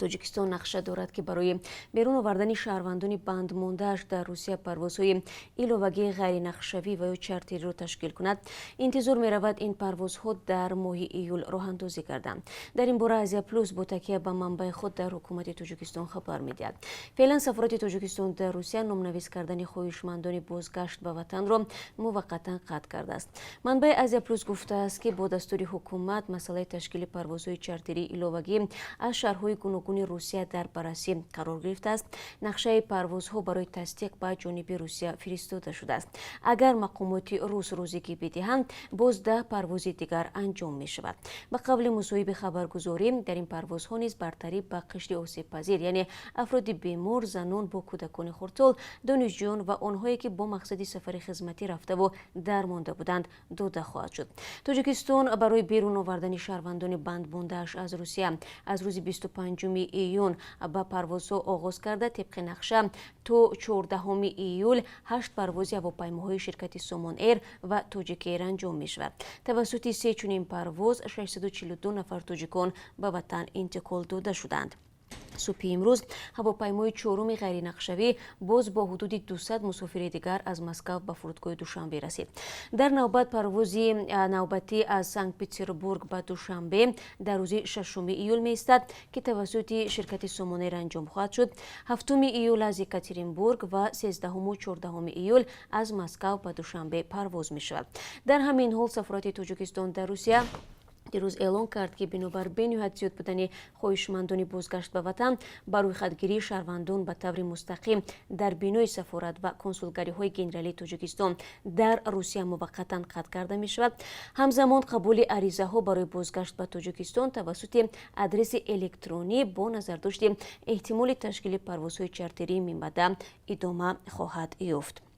тоҷикистон нақша дорад ки барои берун овардани шаҳрвандони бандмондааш дар русия парвозҳои иловагии ғайринақшавӣ ва ё чартериро ташкил кунад. интизор меравад ин парвозҳо дар моҳи июл роҳандозӣ гарданд. дар ин бора Азия Плюс бо такя ба манбаи худ дар ҳукумати Тоҷикистон хабар медиҳад. феълан сафорати Тоҷикистон дар Русия номнавис кардани хоҳишмандони бозгашт ба ватанро муваққатан қатъ кардааст. манбаи Азия Плюс гуфтааст ки бо дастури ҳукумат масъалаи ташкили парвозҳои чартерии иловагӣ аз шаҳрҳои гуногуни Русия дар баррасӣ қарор гирифтааст. нақшаи парвозҳо барои тасдиқ ба ҷониби Русия фиристода шудааст. агар мақомоти рус розигӣ бидиҳанд, боз 10 парвози дигар анҷом мешавад. ба қавли мусоҳиби хабаргузорӣ, дар ин парвозҳо низ бартарӣ ба қишри осебпазир, яъне афроди бемор, занон бо кӯдакони хурдсол, донишҷӯён ва онҳое ки бо мақсади сафари хизматӣ рафтаву дармонда буданд дода хоҳад шуд. Тоҷикистон барои берун овардани шаҳрвандони бандмондааш аз Русия аз рӯзи 25 июн ба парвозҳо оғоз карда, тибқи нақша то 14 июл 8 парвози ҳавопаймоҳои ширкати Somon Air ва Togic Air анҷом мешавад. тавассути се чунин парвоз 642 нафар тоҷикон ба ватан интиқол дода шуданд. субҳи имрӯз ҳавопаймои чоруми ғайринақшавӣ боз бо ҳудуди 200 мусофири дигар аз Москав ба фурудгоҳи Душанбе расид. дар навбат парвози навбатӣ аз Санкт-Петербург ба Душанбе дар рӯзи 6 июл меистад, ки тавассути ширкати Somon Air анҷом хоҳад шуд. 7 июл аз Екатеринбург ва 13 - 14 июл аз Москав ба Душанбе парвоз мешавад. дар ҳамин ҳол сафорати Тоҷикистон дар Русия дирӯз эълон кард ки бинобар бениҳоят зиёд будани хоҳишмандони бозгашт ба ватан ба рӯйхатгирии шаҳрвандон ба таври мустақим дар бинои сафорат ва консулгариҳои генералии Тоҷикистон дар Русия муваққатан қатъ карда мешавад. ҳамзамон қабули аризаҳо барои бозгашт ба Тоҷикистон тавассути адреси электронӣ бо назардошти эҳтимоли ташкили парвозҳои чартерии минбаъда идома хоҳад ёфт.